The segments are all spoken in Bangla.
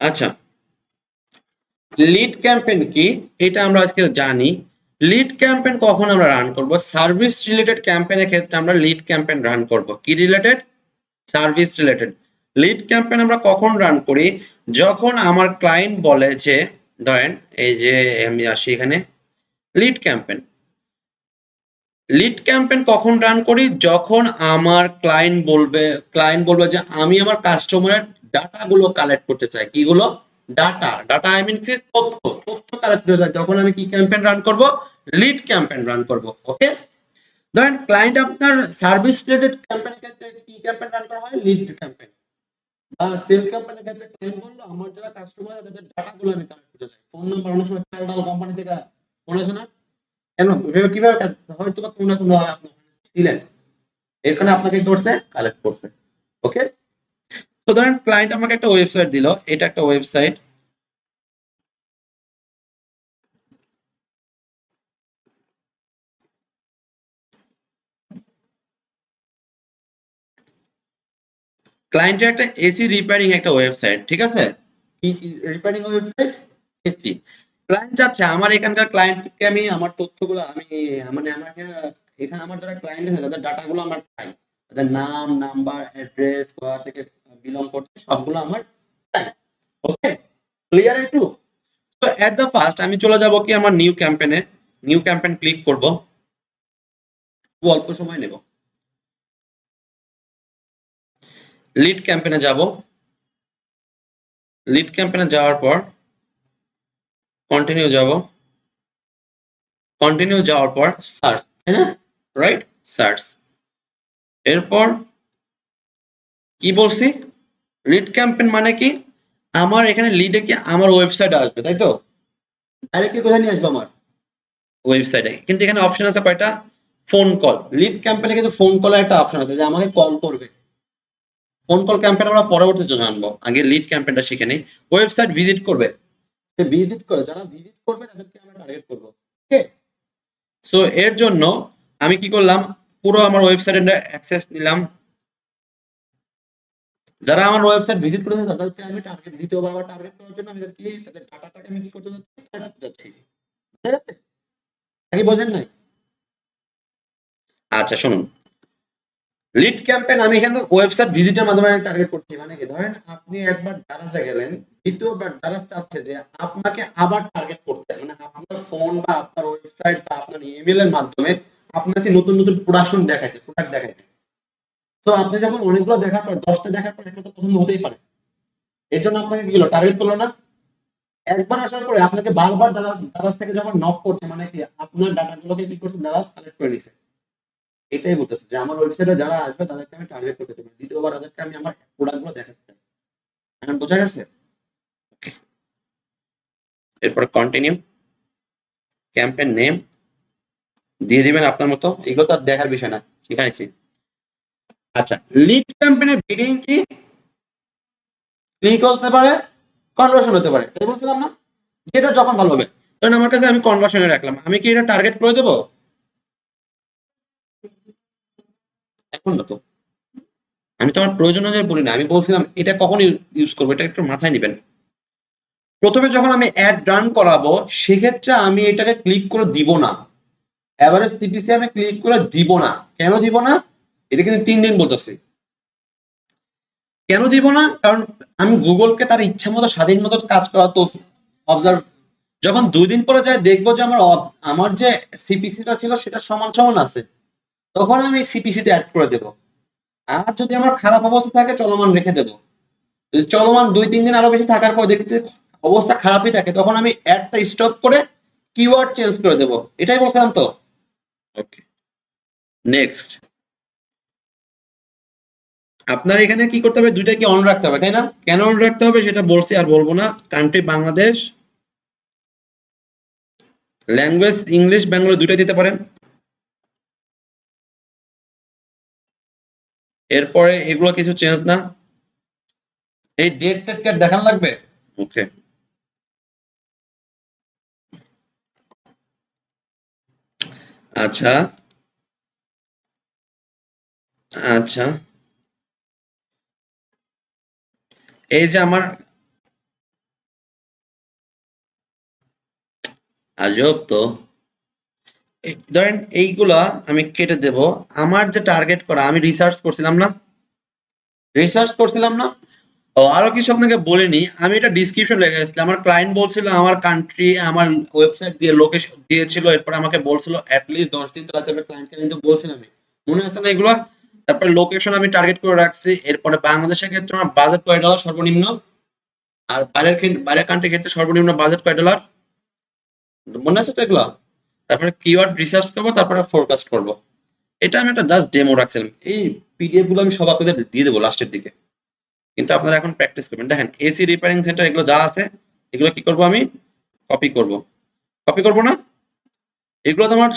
আচ্ছা, লিড ক্যাম্পেইন কি এটা আমরা আজকে জানি। লিড ক্যাম্পেইন কখন আমরা রান করব? সার্ভিস রিলেটেড ক্যাম্পেইনের ক্ষেত্রে আমরা লিড ক্যাম্পেইন রান করব। কি related? Service related. Lead campaign আমরা কখন রান করি? যখন আমার ক্লায়েন্ট বলে যে, ধরেন এই যে আমি আসি এখানে লিড ক্যাম্পেইন। লিড ক্যাম্পেইন কখন রান করি? যখন আমার ক্লায়েন্ট বলবে যে আমি আমার কাস্টমারের ডাটা গুলো কালেক্ট করতে চাই। কিগুলো? ডাটা আই মিন কি? তথ্য কালেক্ট করতে চাই। তখন আমি কি ক্যাম্পেইন রান করব? লিড ক্যাম্পেইন রান করব। ওকে? ধরেন ক্লায়েন্ট আপনার সার্ভিস রিলেটেড ক্যাম্পেইনের ক্ষেত্রে কি ক্যাম্পেইন রান করা হয়? Lead campaign. বা সেল ক্যাম্পেইনের ক্ষেত্রে ক্লায়েন্ট বললো আমার যারা কাস্টমার তাদের ডাটা গুলো আমি কালেক্ট করতে চাই। ফোন নাম্বার অনেক সময় চাল ডাল কোম্পানি থেকে মনে আছে না? কেন? কিভাবে হয়তো বা কোনো না কোনো আপনি ছিলেন। এর কারণে আপনাকে কি করছে? কালেক্ট করছে। ওকে? তো ধরেন ক্লায়েন্ট আমাকে একটা ওয়েবসাইট দিল। এটা একটা ওয়েবসাইট। ক্লায়েন্টের একটা এসি রিপেয়ারিং একটা ওয়েবসাইট। ঠিক আছে? কি রিপেয়ারিং ওয়েবসাইট? এসি। ক্লায়েন্ট চাচ্ছে আমার এখানকার ক্লায়েন্টকে আমি আমার তথ্যগুলো আমি মানে আমাকে এখানে আমার যারা ক্লায়েন্ট আছে তাদের ডাটাগুলো আমার চাই। তাদের নাম, নাম্বার, অ্যাড্রেস, কোথা থেকে বিলং করছে সবগুলো আমার চাই। ওকে? ক্লিয়ার একটু? তো এট দ্য ফার্স্ট আমি চলে যাব কি আমার নিউ ক্যাম্পেইনে। নিউ ক্যাম্পেইন ক্লিক করব। খুব অল্প সময় নেব। লিড ক্যাম্পেইনে যাব। লিড ক্যাম্পেইনে যাওয়ার পর কন্টিনিউ যাব। কন্টিনিউ যাওয়ার পর সার্চ, তাই না? রাইট? সার্চ। এরপর কি বলছি? লিড ক্যাম্পেইন মানে কি? আমার এখানে লিডে কি আমার ওয়েবসাইট আসবে, তাই তো? ডাইরেক্টলি কোথায় নিয়ে আসবে আমার? ওয়েবসাইটে। কিন্তু এখানে অপশন আছে কয়টা? Phone call. লিড ক্যাম্পেইনে কিন্তু ফোন কলের একটা অপশন আছে যে আমাকে কল করবে। ফোন কল ক্যাম্পেইন আমরা পরবর্তীতে জানবো। আগে লিড ক্যাম্পেইনটা শিখে নেই। ওয়েবসাইট ভিজিট করবে। সে ভিজিট করে, যারা ভিজিট করবে তাদেরকে আমরা টার্গেট করব। ওকে? সো এর জন্য আমি কি করলাম? পুরো আমার ওয়েবসাইটে অ্যাক্সেস নিলাম। যারা আমার ওয়েবসাইট ভিজিট করেছে তাদেরকে আমি টার্গেট দ্বিতীয়বার আবার টার্গেট করার জন্য আমি কি তাদের ডাটাটাকে আমি কি করতে যাচ্ছি? কালেক্ট করতে যাচ্ছি। ঠিক আছে? নাকি বোঝেন নাই? আচ্ছা শুনুন। লিড ক্যাম্পেইন আমি এখানে ওয়েবসাইট ভিজিটের মাধ্যমে টার্গেট করছি। মানে কি? ধরেন আপনি একবার দারাজে গেলেন, দ্বিতীয়বার দারাজ চাচ্ছে যে আপনাকে আবার টার্গেট করতে। মানে আপনার ফোন বা আপনার ওয়েবসাইট বা আপনার ইমেইল এর মাধ্যমে আপনাকে নতুন নতুন প্রোডাক্ট দেখাইতে। তো আপনি যখন অনেকগুলো দেখার পর 10টা দেখার পর একটা তো পছন্দ হতেই পারে। এর জন্য আপনাকে কি হলো? টার্গেট করলো না? একবার আসার পরে আপনাকে বারবার দারাজ থেকে যখন নক করছে মানে কি আপনার ডাটাগুলোকে কি করছে? দারাজ কালেক্ট করে নিছে। এটাই বলতেছে যে আমার ওয়েবসাইটে যারা আসবে তাদেরকে আমি টার্গেট করতে চাই। দ্বিতীয়বার তাদেরকে আমি আমার প্রোডাক্টগুলো দেখাতে চাই। এখন বোঝা গেছে? এরপর কন্টিনিউ। ক্যাম্পেইন নেম দিয়ে দিবেন আপনার মতো। এগুলো তো আর দেখার বিষয় না। শিখাইছি। আচ্ছা, লিড ক্যাম্পেইনের বিডিং কি? ক্লিক হতে পারে, কনভার্সন হতে পারে। তাই বলছিলাম না? যেটা যখন ভালো হবে। কারণ আমার কাছে আমি কনভার্সনে রাখলাম। আমি কি এটা টার্গেট করে দেবো? এখন না তো। আমি তো আমার প্রয়োজন অনুযায়ী বলি না। আমি বলছিলাম এটা কখন ইউজ করবো এটা একটু মাথায় নিবেন। প্রথমে যখন আমি অ্যাড রান করাবো সেক্ষেত্রে আমি এটাকে ক্লিক করে দিব না। এভারেজ সিপিসি আমি ক্লিক করে দিব না। কেন দিব না? এটা কিন্তু 3 দিন বলতেছি। কেন দিব না? কারণ আমি গুগলকে তার ইচ্ছা মতো স্বাধীন মতো কাজ করা তো অবজার্ভ যখন 2 দিন পরে যায় দেখবো যে আমার যে সিপিসিটা ছিল সেটা সমান সমান আছে তখন আমি সিপিসিতে অ্যাড করে দেব। আর যদি আমার খারাপ অবস্থা থাকে চলমান রেখে দেব। যদি চলমান 2-3 দিন আরো বেশি থাকার পর দেখছি অবস্থা খারাপই থাকে তখন আমি অ্যাডটা স্টপ করে কিওয়ার্ড চেঞ্জ করে দেব। এটাই বলছিলাম তো। ওকে, নেক্সট। আপনার এখানে কি করতে হবে? দুইটা কি অন রাখতে হবে, তাই না? কেন অন রাখতে হবে সেটা বলছি আর বলবো না। Country Bangladesh, language English Bengali দুইটাই দিতে পারেন। এরপরে এগুলো কিছু চেঞ্জ না। এই ডেট টেট কে দেখান লাগবে। ওকে, আচ্ছা আচ্ছা। এই যে আমার আজব তো। ধরেন এইগুলা আমি কেটে দেব। আমার যে টার্গেট করা, আমি রিসার্চ করছিলাম না। ও আরো কিছু আপনাকে বলিনি, আমি এটা ডিসক্রিপশন লেখা গেছিলাম। আমার ক্লায়েন্ট বলছিল আমার কান্ট্রি, আমার ওয়েবসাইট দিয়ে লোকেশন দিয়েছিল, এরপর আমাকে বলছিল অ্যাটলিস্ট 10 দিন চালাতে হবে। ক্লায়েন্টকে কিন্তু বলছিলাম আমি, মনে আছে না এগুলো? তারপরে লোকেশন আমি টার্গেট করে রাখছি। এরপরে বাংলাদেশের ক্ষেত্রে আমার বাজেট কয় ডলার সর্বনিম্ন, আর বাইরের কান্ট্রির ক্ষেত্রে সর্বনিম্ন বাজেট কয় ডলার, মনে আছে তো এগুলো? তারপরে কিওয়ার্ড রিসার্চ করবো, তারপরে ফোরকাস্ট করবো। এটা আমি একটা জাস্ট ডেমো রাখছিলাম। এই পিডিএফ গুলো আমি সব আপনাদের দিয়ে দেবো লাস্টের দিকে, কিন্তু আপনারা এখন প্র্যাকটিস করবেন। দেখেন এসি রিপেয়ারিং সেন্টার এগুলো যা আছে, এগুলো কি করব আমি, কপি করব। কপি করব না, এগুলো তো আমার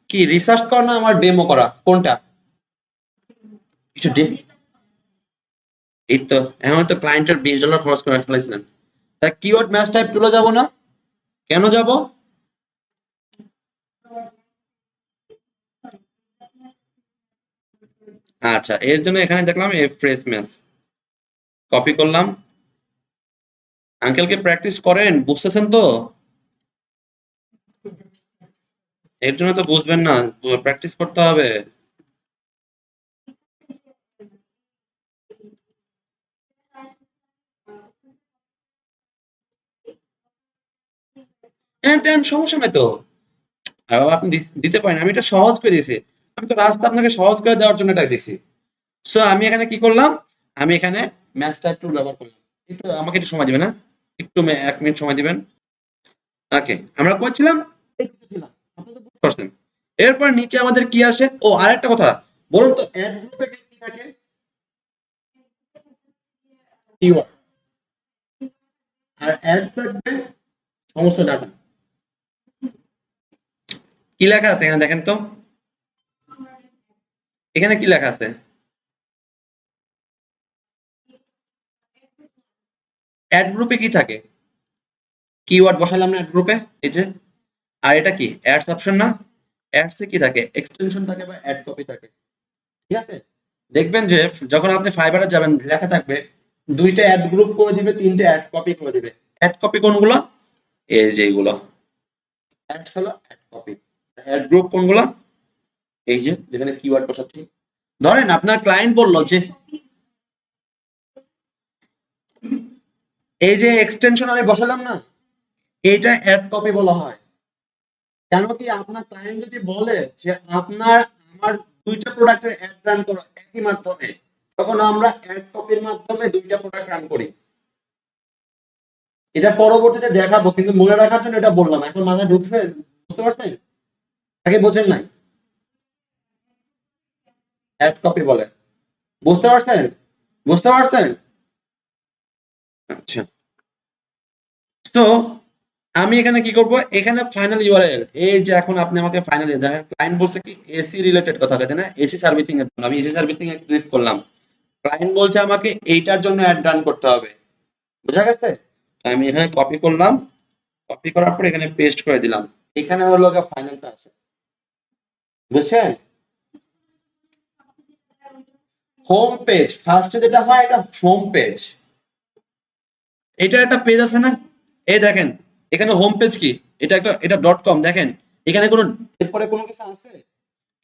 কি রিসার্চ করা না আমার ডেমো করা, কোনটা? কিছু এই তো এখন তো ক্লায়েন্টের $20 খরচ করে ফেলাইছিলেন। তা কিওয়ার্ড ম্যাচ টাইপ টুলে যাব না, কেন যাব? আচ্ছা, এর জন্য এখানে দেখলাম এ ফ্রেশ ম্যাচ, কপি করলাম। আঙ্কেলকে প্র্যাকটিস করেন, বুঝতেছেন তো? এর জন্য তো বুঝবেন না, প্র্যাকটিস করতে হবে। হ্যাঁ দেন, সমস্যা নাই তো। আর বাবা আপনি দিতে পারেন, আমি এটা সহজ করে দিয়েছি। আমি তো রাস্তা আপনাকে সহজ করে দেওয়ার জন্য এটা দিছি। সো আমি এখানে কি করলাম, আমি এখানে ম্যাচ টাইপ টুল ব্যবহার করলাম। একটু আমাকে একটু সময় দিবেন, না একটু 1 মিনিট সময় দিবেন। ওকে, আমরা কইছিলাম একটু ছিলাম, আপনি তো বুঝতে পারছেন। এরপর নিচে আমাদের কি আসে, ও আরেকটা কথা বলুন তো, অ্যাড গ্রুপে কি থাকে? কিওয়ার্ড। আর অ্যাডস থাকবে সমস্ত ডাটা। কি লেখা আছে এখানে দেখেন তো, এখানে কি লেখা আছে? অ্যাড গ্রুপে কি থাকে? কিওয়ার্ড বসালাম না অ্যাড গ্রুপে, এই যে। আর এটা কি অ্যাডস অপশন না? অ্যাডস এ কি থাকে, এক্সটেনশন থাকে বা অ্যাড কপি থাকে, ঠিক আছে? দেখবেন যে যখন আপনি ফাইবারে যাবেন লেখা থাকবে 2টা অ্যাড গ্রুপ করে দিবে, 3টে অ্যাড কপি করে দিবে। অ্যাড কপি কোনগুলো? এই যে এইগুলো অ্যাডস হলো অ্যাড কপি। অ্যাড গ্রুপ কোনগুলো? এই যে যেখানে কিওয়ার্ড বসাচ্ছি। ধরেন আপনার ক্লায়েন্ট বলল যে এই যে এক্সটেনশন আমি বসালাম না, এইটা অ্যাড কপি বলা হয়। কেন কি আপনার ক্লায়েন্ট যদি বলে যে আপনার আমার 2টা প্রোডাক্টের অ্যাড রান করো একই মাধ্যমে, তখন আমরা অ্যাড কপির মাধ্যমে 2টা প্রোডাক্ট রান করি। এটা পরবর্তীতে দেখাবো, কিন্তু মনে রাখার জন্য এটা বললাম। এখন মাথায় ঢুকছে, বুঝতে পারছেন নাকি বোঝেন নাই? অ্যাড কপি বলে, বুঝতে পারছেন? বুঝতে পারছেন? আচ্ছা। সো আমি এখানে কি করব, এখানে ফাইনাল ইউআরএল, এই যে এখন আপনি আমাকে ফাইনাল দেখেন ক্লায়েন্ট বলছে কি এসি রিলেটেড কথা বলছে না, এসি সার্ভিসিং এর জন্য আমি এসি সার্ভিসিং এ ক্লিক করলাম। ক্লায়েন্ট বলছে আমাকে এইটার জন্য অ্যাড রান করতে হবে, বোঝা গেছে? তো আমি এখানে কপি করলাম, কপি করার পর এখানে পেস্ট করে দিলাম। এখানে হলো ফাইনালটা আছে, বুঝছেন? হোম পেজ ফার্স্টে যেটা হয় এটা হোম পেজ। এটা একটা পেজ আছে না, এই দেখেন এখানে হোম পেজ কি, এটা ডট কম দেখেন, এখানে কোনো এরপরে কোনো কিছু আছে?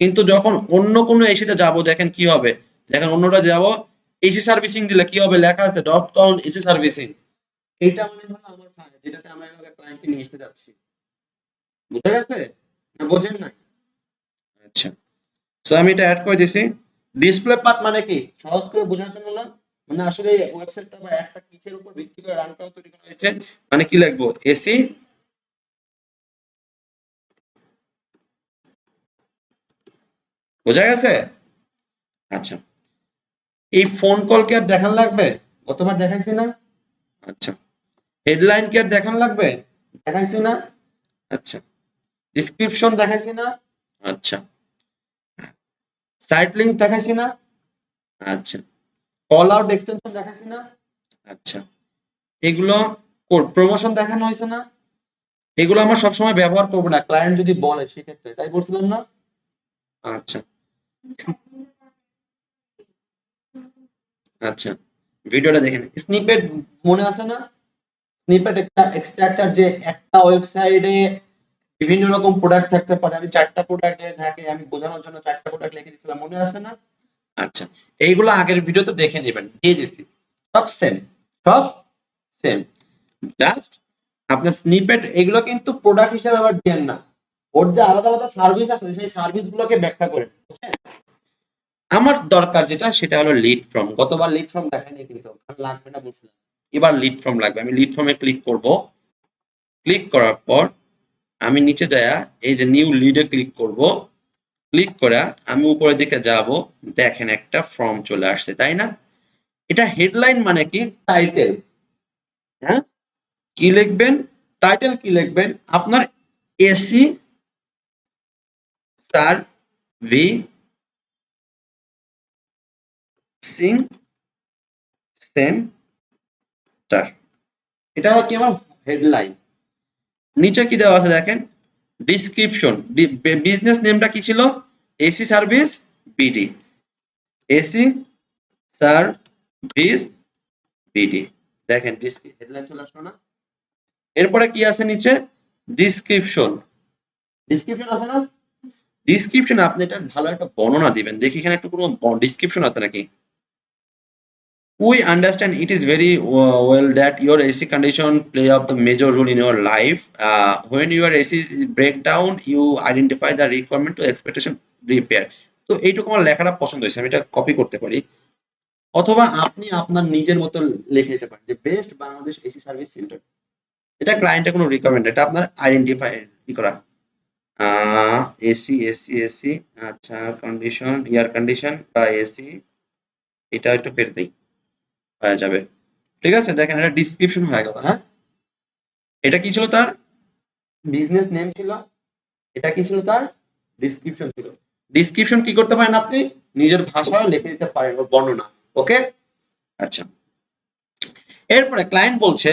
কিন্তু যখন অন্য কোনো এসিতে যাব দেখেন কি হবে, দেখেন অন্যটা যাব, এসি সার্ভিসিং দিলে কি হবে, লেখা আছে ডট কম এসি সার্ভিসিং। এইটা মানে হলো আমার ফাইল, যেটাতে আমরা ক্লায়েন্টকে নিয়ে আসতে যাচ্ছি। বুঝা গেছে না বোঝেন না? আচ্ছা, সো আমি এটা অ্যাড করে দিছি। ডিসপ্লে পাথ মানে কি, সহজ করে বোঝার জন্য না, মানে আসলে এই ওয়েবসাইটটা বা একটা কিসের উপর ভিত্তি করে রান করা তৈরি করা হয়েছে, মানে কি লিখবো, এসি, বোঝা গেছে? আচ্ছা, এই ফোন কল কি আর দেখান লাগবে? গতবার দেখাইছি না? আচ্ছা, হেডলাইন কি আর দেখান লাগবে? দেখাইছি না? আচ্ছা, ডিসক্রিপশন দেখাইছি না? আচ্ছা, সাইট লিংক দেখাইছি না? আচ্ছা, কল আউট এক্সটেনশন দেখাইছি না? আচ্ছা, এগুলো প্রমোশন দেখানো হয়েছে না? এগুলো আমরা সবসময় ব্যবহার করবো না, ক্লায়েন্ট যদি বলে সেক্ষেত্রে, তাই বলছিলাম না? আচ্ছা, আচ্ছা, ভিডিওটা দেখেন, স্নিপেট মনে আছে না? স্নিপেট একটা এক্সট্রাক্টর, যে একটা ওয়েবসাইটে বিভিন্ন রকম প্রোডাক্ট থাকতে পারে। আমি 4টা প্রোডাক্ট থাকে, আমি বোঝানোর জন্য 4টা প্রোডাক্ট লিখে দিয়েছিলাম, মনে আছে না? আচ্ছা, এইগুলো আগের ভিডিওতে দেখে নেবেন, দিয়ে দিছি। সব সেম, সব সেম। জাস্ট আপনার স্নিপেট এগুলো কিন্তু প্রোডাক্ট হিসেবে আবার দেন না, ওর যে আলাদা আলাদা সার্ভিস আছে সেই সার্ভিস গুলোকে ব্যাখ্যা করেন, বুঝছেন? আমার দরকার যেটা সেটা হলো লিড ফর্ম। গতবার লিড ফর্ম দেখায়নি কিন্তু, লাগবে না বলছিলাম, এবার লিড ফর্ম লাগবে। আমি লিড ফর্মে ক্লিক করব, ক্লিক করার পর আমি নিচে যায়া এই যে নিউ লিডে ক্লিক করব, ক্লিক করে আমি উপরের দিকে যাব, দেখেন একটা ফর্ম চলে আসছে, তাই না? এটা হেডলাইন মানে কি? টাইটেল। হ্যাঁ, কি লিখবেন? টাইটেল কি লিখবেন? আপনার এসি সার্ভিসিং সেন্টার, এটা হচ্ছে আমার হেডলাইন। নিচে কি দেওয়া আছে দেখেন, ডিসক্রিপশন। বিজনেস নেমটা কি ছিল? AC service BD, AC service BD. দেখেন হেডলাইন চলে আসলো না? এরপরে কি আছে নিচে? ডিসক্রিপশন। ডিসক্রিপশন আছে না? ডিসক্রিপশন আপনি এটা ভালো একটা বর্ণনা দিবেন। দেখি এখানে একটু কোনো ডিসক্রিপশন আছে নাকি? We understand it is very well that your AC condition play up the major role in your life. When your AC break down, you identify the requirement to expectation repair. তো এইটুকু আমার লেখাটা পছন্দ হয়েছে, আমি এটা কপি করতে পারি। অথবা আপনি আপনার নিজের মতো লিখে দিতে পারেন যে best Bangladesh AC service centre. এটা ক্লায়েন্টের কোনো রিকোয়ারমেন্ট, এটা আপনার আইডেন্টিফাই করা। এসি, আচ্ছা, কন্ডিশন, এয়ার কন্ডিশন বা এসি, এটা একটু কেটে দিই, হয়ে যাবে। ঠিক আছে, দেখেন এটা ডিসক্রিপশন হয়ে গেল। হ্যাঁ, এটা কি ছিল? তার বিজনেস নেম ছিল। এটা কি ছিল? তার ডিসক্রিপশন ছিল। ডিসক্রিপশন কি করতে পারেন আপনি? নিজের ভাষায় লিখে দিতে পারেন ওর বর্ণনা। ওকে, আচ্ছা। এরপরে ক্লায়েন্ট বলছে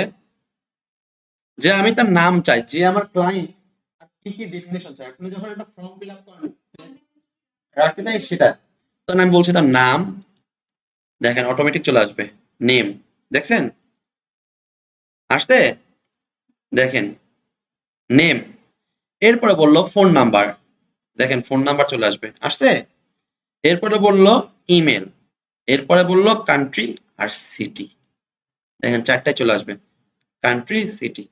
যে আমি তার নাম চাই, যে আমার ক্লায়েন্ট কি কি ডেফিনেশন চাই। আপনি যখন একটা ফর্ম ফিল আপ করেন রাখতে চাই সেটা, তখন আমি বলছি তার নাম, দেখেন অটোমেটিক চলে আসবে নেম, দেখছেন আসতে, দেখেন নেম। এরপরে বললো ফোন নাম্বার, দেখেন ফোন নাম্বার চলে আসবে, আসছে। এরপরে বললো ইমেল, এরপরে বললো কান্ট্রি আর সিটি, দেখেন 4টায় চলে আসবে, কান্ট্রি সিটি,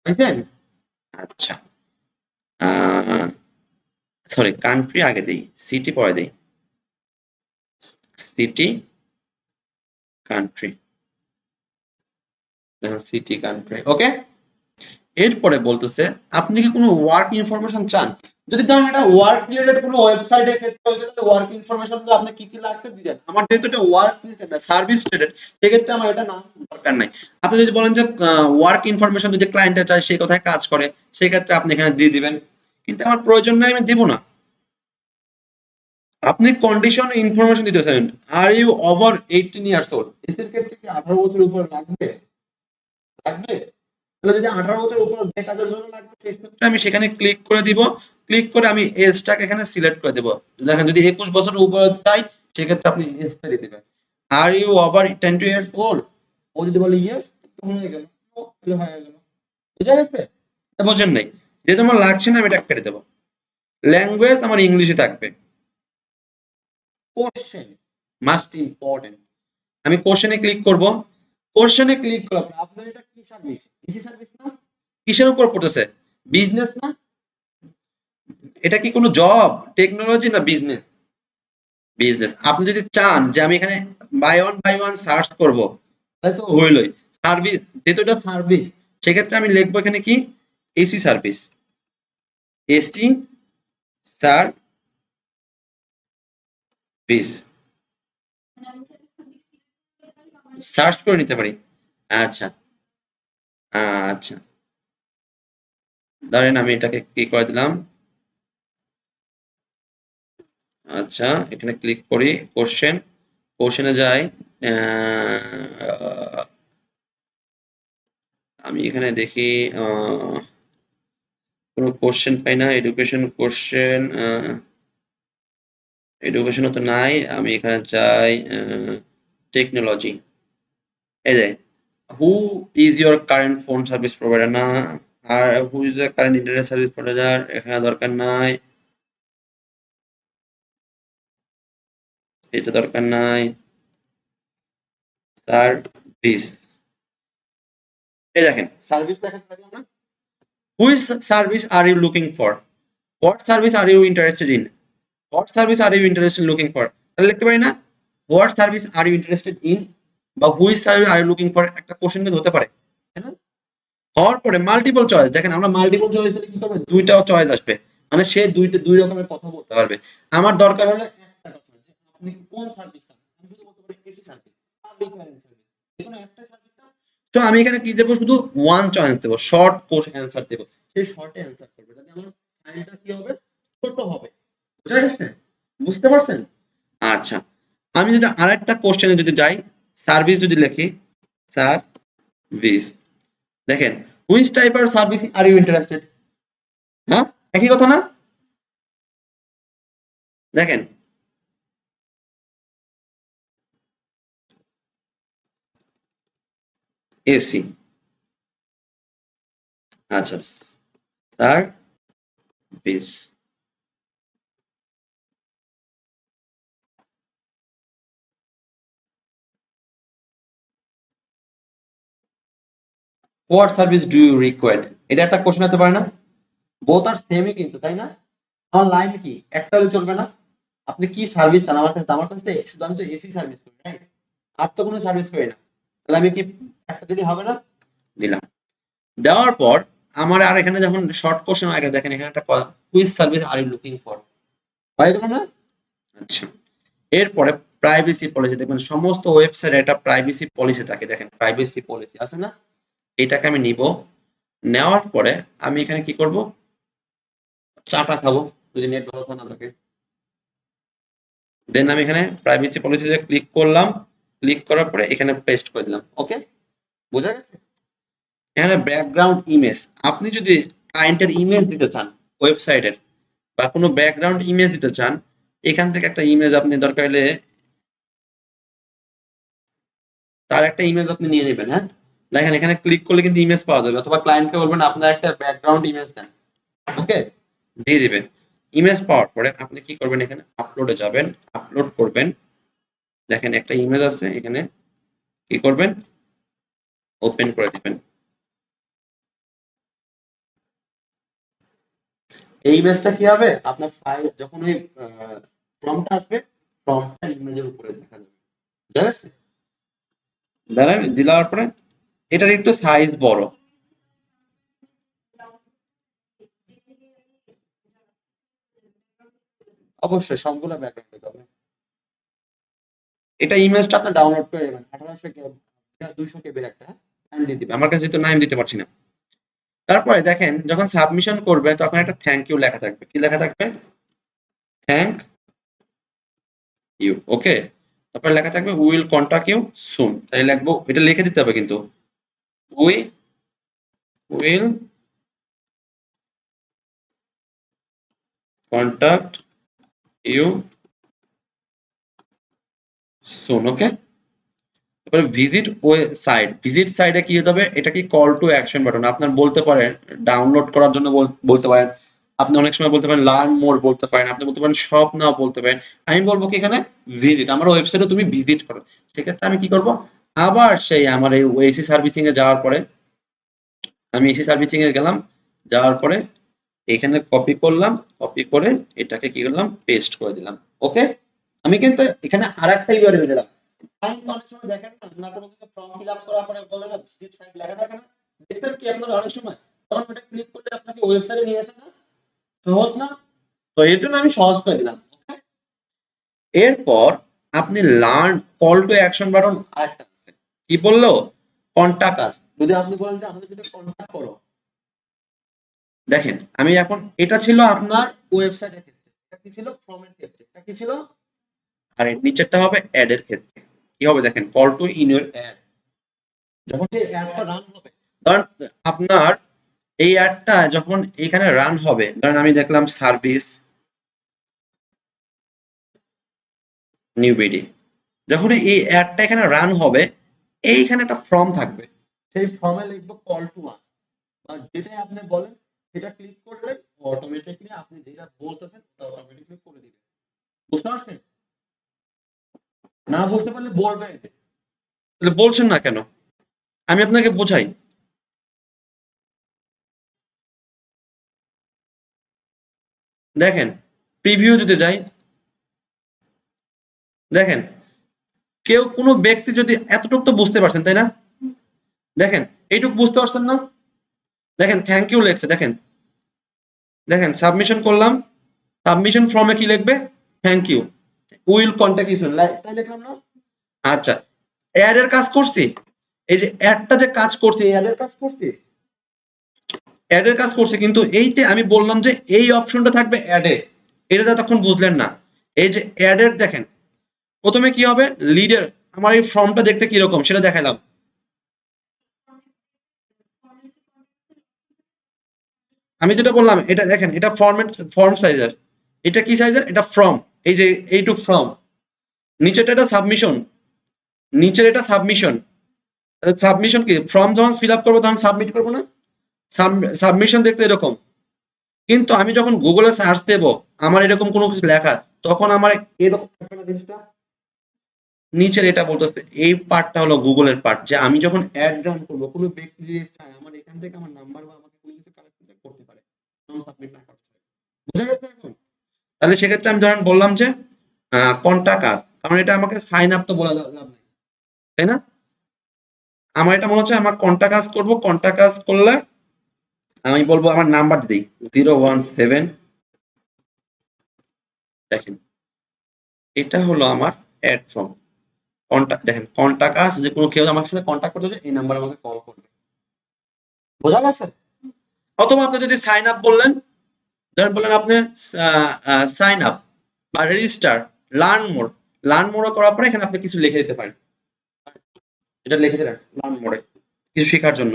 বুঝছেন? আচ্ছা, সরি, কান্ট্রি আগে দেই, সিটি পরে দেই, সিটি কান্ট্রি, সিটি কান্ট্রি। ওকে, এরপরে বলতেছে আপনি কি কোনো ওয়ার্ক ইনফরমেশন চান? যদি ধরেন এটা ওয়ার্ক রিলেটেড কোনো ওয়েবসাইটের ক্ষেত্রে হইতে, তাহলে ওয়ার্ক ইনফরমেশন গুলো আপনি কি কি লাগতে দিবেন। আমার যেহেতু এটা ওয়ার্ক রিলেটেড না, সার্ভিস রিলেটেড, সেক্ষেত্রে আমার এটা নাম দরকার নাই। আপনি যদি বলেন যে ওয়ার্ক ইনফরমেশন যদি ক্লায়েন্টে চায়, সে কোথায় কাজ করে, সেক্ষেত্রে আপনি এখানে দিয়ে দিবেন। কিন্তু আমার প্রয়োজন নাই, আমি দিব না। আপনি কন্ডিশন ইনফরমেশন দিতেছেন, আর ইউ ওভার 18 ইয়ার্স ওল্ড, এসির ক্ষেত্রে কি 18 বছর উপর লাগবে? লাগবে। তাহলে যদি 18 বছর উপর যে কাজের জন্য লাগবে, সেক্ষেত্রে আমি সেখানে ক্লিক করে দিব। ক্লিক করে আমি এজটাকে এখানে সিলেক্ট করে দেব। দেখেন যদি 21 বছরের উপর চাই, সেক্ষেত্রে আপনি এজটা দিয়ে দিবেন। Are you over 20 years old, ও যদি বলে ইয়েস, তো হয়ে গেল, ও তাহলে হয়ে গেল। বুঝা গেছে? তা বোঝেন নাই? যেহেতু আমার লাগছে না, আমি এটা কেটে দেবো। ল্যাঙ্গুয়েজ আমার ইংলিশে থাকবে। Question must important. আমি কোশ্চেনে ক্লিক করব। কোশ্চেনে ক্লিক করার পর আপনার এটা কি সার্ভিস? কৃষি সার্ভিস না? কিসের উপর পড়তেছে? বিজনেস না? এটা কি কোনো জব, টেকনোলজি না বিজনেস? বিজনেস। আপনি যদি চান যে আমি এখানে বাই ওয়ান সার্চ করব, তাহলে তো হইলই। সার্ভিস, যেহেতু এটা সার্ভিস, সেক্ষেত্রে আমি লিখবো এখানে কি? AC service, AC service, search করে নিতে পারি। আচ্ছা, আচ্ছা, ধরেন আমি এটাকে কি করে দিলাম। আচ্ছা, এখানে ক্লিক করি, কোশ্চেন, কোশ্চেনে যাই। আমি এখানে দেখি কোনো কোশ্চেন পাই না। এডুকেশন কোশ্চেন, এডুকেশনও তো নাই। আমি এখানে যাই টেকনোলজি। এই যে who is your current phone service provider, না আর who is the current internet service provider এখানে দরকার নাই, এটা দরকার নাই। সার্ভিস, এই দেখেন সার্ভিস দেখাতে লাগলাম না, which service are you looking for, what service are you interested in, what service are you interested looking for, তাহলে লিখতে পারি না what service are you interested in বা which service are you looking for, একটা কোশ্চেন কিন্তু হতে পারে, তাই না? হওয়ার পরে মাল্টিপল চয়েস, দেখেন আমরা মাল্টিপল চয়েস দিলে কি করবে, দুইটাও চয়েস আসবে, মানে সে দুই রকমের কথা বলতে পারবে। আমার দরকার হলে একটা কথা, যে আপনি কোন সার্ভিস চান, আমি শুধু বলতে পারি এসি সার্ভিস, পাবলিক সার্ভিস, যেকোনো একটা সার্ভিস চান। তো আমি এখানে কি দেবো, শুধু ওয়ান চয়েস দেবো, শর্ট কোশ্চেন অ্যান্সার দেবো, সেই শর্টে অ্যান্সার করবে, যাতে আমার ফাইলটা কি হবে, ছোট হবে। বুঝা গেছে? বুঝতে পারছেন? আচ্ছা, আমি যদি আরেকটা কোশ্চেনে যদি যাই, সার্ভিস যদি লিখি, সার্ভিস, দেখেন which type of service are you interested, হ্যাঁ একই কথা না? দেখেন এসি, আচ্ছা, service, what service do you required, এটা একটা কোশ্চেন হতে পারে না? বোথ আর সেমই কিন্তু, তাই না? আমার লাইন কি একটা হলে চলবে না? আপনি কি সার্ভিস চান আমার কাছে, আমার কাছে তো শুধু আমি তো এসি সার্ভিস করি, রাইট? আর তো কোনো সার্ভিস করি না, তাহলে আমি কি একটা দিলে হবে না? দিলাম। দেওয়ার পর আমার আর এখানে যখন শর্ট কোশ্চেন আগে দেখেন এখানে একটা which service are you looking for, হয়ে গেল না? আচ্ছা, এরপরে প্রাইভেসি পলিসি, দেখবেন সমস্ত ওয়েবসাইটে একটা প্রাইভেসি পলিসি থাকে, দেখেন প্রাইভেসি পলিসি আছে না, এটাকে আমি নিব, নেওয়ার পরে আমি এখানে কি করব, চাটা খাবো যদি নেট ভালো না থাকে, দেন আমি এখানে প্রাইভেসি পলিসিতে ক্লিক করলাম, ক্লিক করার পরে এখানে পেস্ট করে দিলাম, ওকে? বোঝা গেছে? এখানে ব্যাকগ্রাউন্ড ইমেজ, আপনি যদি ক্লায়েন্টের ইমেজ দিতে চান ওয়েবসাইটের, বা কোনো ব্যাকগ্রাউন্ড ইমেজ দিতে চান, এখান থেকে একটা ইমেজ আপনি দরকার হলে তার একটা ইমেজ আপনি নিয়ে নেবেন, হ্যাঁ? দেখেন এখানে ক্লিক করলে কিন্তু ইমেজ পাওয়া যাবে, অথবা ক্লায়েন্টকে বলবেন আপনার একটা ব্যাকগ্রাউন্ড ইমেজ দেন, ওকে? দিয়ে দিবেন। ইমেজ পাওয়ার পরে আপনি কি করবেন, এখানে আপলোডে যাবেন, আপলোড করবেন, দেখেন একটা ইমেজ আছে এখানে, কি করবেন, ওপেন করে দিবেন। এই ইমেজটা কি হবে, আপনার ফাইল যখন ওই ফর্মটা আসবে, ফর্মটা ইমেজের উপরে দেখা যাবে, বুঝা গেছে? দাঁড়ান, দেওয়ার পরে এটার একটু সাইজ বড়, অবশ্যই সবগুলো ব্যাকগ্রাউন্ড দিতে হবে। এটা ইমেজটা আপনি ডাউনলোড করে নেবেন 1800 কে 200 কেবির একটা, টাইম দিয়ে দিবে, আমার কাছে তো নাম দিতে পারছি না। তারপরে দেখেন যখন সাবমিশন করবে তখন একটা থ্যাংক ইউ লেখা থাকবে, কি লেখা থাকবে, থ্যাংক ইউ, ওকে? তারপরে লেখা থাকবে we will contact you soon, তাই লিখবো, এটা লিখে দিতে হবে কিন্তু, we will contact you soon, okay? তারপরে ভিজিট ওয়েবসাইট, ভিজিট সাইটে কি হতে হবে, এটা কি কল টু অ্যাকশন বাটন, আপনার বলতে পারেন ডাউনলোড করার জন্য বলতে পারেন, আপনি অনেক সময় বলতে পারেন লার্ন মোর বলতে পারেন, আপনি বলতে পারেন শপ নাও বলতে পারেন। আমি বলবো কি এখানে ভিজিট, আমার ওয়েবসাইটে তুমি ভিজিট করো। সেক্ষেত্রে আমি কি করব, আবার সেই আমার এই এসি সার্ভিসিং এ যাওয়ার পরে, আমি এসি সার্ভিসিং এ গেলাম, যাওয়ার পরে এখানে কপি করলাম, কপি করে এটাকে কি করলাম, পেস্ট করে দিলাম, ওকে? আমি কিন্তু এখানে আরেকটা ইউআরএল দিলাম। আমি তো অনেক সময় দেখেন না, আপনার কোনো কিছু ফর্ম ফিল আপ করার পরে বলে না ভিজিট সাইট লেখা থাকে না, দেখছেন কি আপনারা অনেক সময়, তখন ওটা ক্লিক করলে আপনাকে ওয়েবসাইটে নিয়ে আসে না, সহজ না? তো এর জন্য আমি সহজ করে দিলাম, ওকে? এরপর আপনি learn call to action button আরেকটা আছে, কি বললো, কন্টাক্ট আস, যদি আপনি বলেন যে আমাদের সাথে কন্টাক্ট করো, দেখেন আমি এখন, এটা ছিল আপনার ওয়েবসাইটের ক্ষেত্রে, এটা কি ছিল ফর্মের ক্ষেত্রে, এটা কি ছিল, আর এর নিচেরটা হবে অ্যাড এর ক্ষেত্রে, কি হবে দেখেন, call to in your ad, যখন সেই অ্যাডটা রান হবে, ধরেন আপনার এই অ্যাডটা যখন এখানে রান হবে, ধরেন আমি দেখলাম সার্ভিস নিউ বিডি, যখন এই অ্যাডটা এখানে রান হবে, এইখানে একটা ফর্ম থাকবে, সেই ফর্মে লিখবো কল টু আস, বা যেটাই আপনি বলেন সেটা ক্লিক করলে অটোমেটিকলি আপনি যেটা বলতেছেন ওটা অটোমেটিকলি করে দিবে। বুঝতে পারছেন? না বুঝতে পারলে বলবেন। তাহলে বলছেন না কেন? আমি আপনাকে বোঝাই। দেখেন, প্রিভিউ যদি যাই, দেখেন কেউ কোনো ব্যক্তি যদি এতটুকু তো বুঝতে পারছেন তাই না? দেখেন এইটুকু বুঝতে পারছেন না? দেখেন থ্যাংক ইউ লেখছে, দেখেন দেখেন সাবমিশন করলাম, সাবমিশন ফর্মে কি লিখবে? Thank you, will contact you soon, তাই লিখলাম না? আচ্ছা, অ্যাড এর কাজ করছি, এই যে অ্যাডটা যে কাজ করছি, অ্যাড এর কাজ করছি, অ্যাড এর কাজ করছি, কিন্তু এইতে আমি বললাম যে এই অপশনটা থাকবে অ্যাড এ, এটা তো তখন বুঝলেন না। এই যে অ্যাড এর দেখেন প্রথমে কি হবে, লিডার আমার এই ফর্মটা দেখতে কিরকম সেটা দেখালাম। আমি যেটা বললাম এটা দেখেন, এটা ফরম্যাট, ফর্ম সাইজের, এটা কি সাইজের, এটা ফর্ম, এই যে এইটুক ফর্ম, নিচেটা এটা সাবমিশন, নিচের এটা সাবমিশন। সাবমিশন কি, ফর্ম যখন ফিল আপ করবো তখন সাবমিট করবো না, সাবমিশন দেখতে এরকম। কিন্তু আমি যখন গুগলে সার্চ দেবো আমার এরকম কোনো কিছু লেখা, তখন আমার এরকম থাকবে না জিনিসটা। নিচের এটা বলতেছে এই পার্টটা হলো গুগলের পার্ট, যে আমি যখন অ্যাড রান করবো কোনো ব্যক্তি যদি চায় আমার এখান থেকে আমার নাম্বার বা আমাকে কোনো কিছু কালেক্ট করতে পারে, তখন সাবমিট না করতে হবে। বুঝা গেছে এখন? তাহলে সেক্ষেত্রে আমি ধরেন বললাম যে কন্টাক্ট আস, কারণ এটা আমাকে সাইন আপ তো বলা লাভ নাই, তাই না? আমার এটা মনে হচ্ছে আমার কন্টাক্ট আস করবো, কন্টাক্ট আস করলে আমি বলবো আমার নাম্বার দিই 017, দেখেন এটা হলো আমার অ্যাড ফর্ম। কন্টাক্ট দেখেন, কন্টাক্ট আস, যে কোনো কেউ আমার সাথে কন্টাক্ট করতে চায় এই নাম্বারে আমাকে কল করবে। বোঝা গেছে? অথবা আপনি যদি সাইন আপ বললেন, ধরেন বললেন আপনি সাইন আপ বা register, learn more, learn more করার পরে এখানে আপনি কিছু লিখে দিতে পারেন, এটা লিখে দিলেন লার্ন মোরে কিছু শেখার জন্য,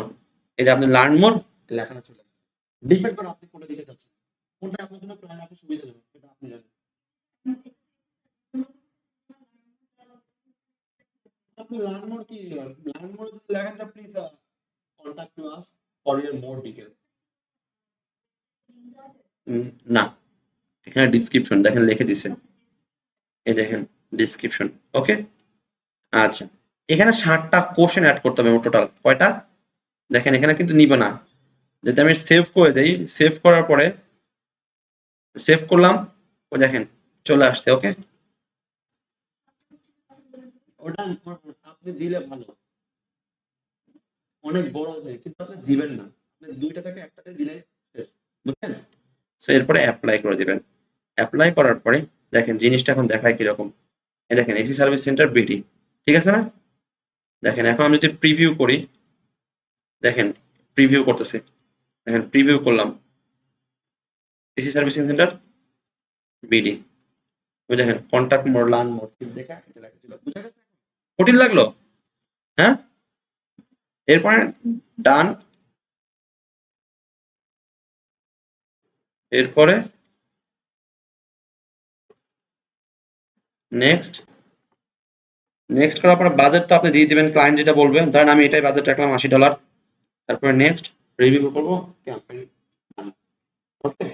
এই যে আপনি লার্ন মোর লেখাটা চলে আসবে। ডিপেন্ড করে আপনি কোনটা দিতে চাচ্ছেন, কোনটা আপনার জন্য ক্লায়েন্ট আপনার সুবিধাজনক সেটা আপনি জানেন। আপনি লার্ন মোর কি, লার্ন মোর যদি লেখেন যে please contact to us for your more details, না, এখানে ডিসক্রিপশন দেখেন লিখে দিছে, এই দেখেন ডিসক্রিপশন, ওকে। আচ্ছা, এখানে 60টা কোশ্চেন অ্যাড করতে হবে টোটাল, কয়টা? দেখেন এখানে কিন্তু নিবে না, যদি আমি সেভ করে দেই, সেভ করার পরে সেভ করলাম, ও দেখেন চলে আসছে, ওকে। ওটা আপনি দিলে ভালো, অনেক বড় হবে কিন্তু আপনি দিবেন না, আপনি দুইটা থেকে একটাতে দিলে শেষ, বুঝছেন? সো এরপরে অ্যাপ্লাই করে দিবেন, অ্যাপ্লাই করার পরে দেখেন জিনিসটা এখন দেখায় কিরকম, এই দেখেন এসি সার্ভিস সেন্টার বিডি, ঠিক আছে না? দেখেন এখন আমি যদি প্রিভিউ করি, দেখেন প্রিভিউ করতেছে, দেখেন প্রিভিউ করলাম, এসি সার্ভিসিং সেন্টার বিডি, ওই দেখেন কন্টাক্ট মোর, লার্ন মোর, দেখা এটা লেখা ছিল, বুঝা গেছে? কঠিন লাগলো? হ্যাঁ, এরপরে ডান, এরপরে নেক্সট, নেক্সট করার পরে বাজেট তো আপনি দিয়ে দিবেন, ক্লায়েন্ট যেটা বলবে, ধরেন আমি এটাই বাজেট রাখলাম $80, তারপরে নেক্সট, রিভিউ করবো ক্যাম্পেইন, ওকে।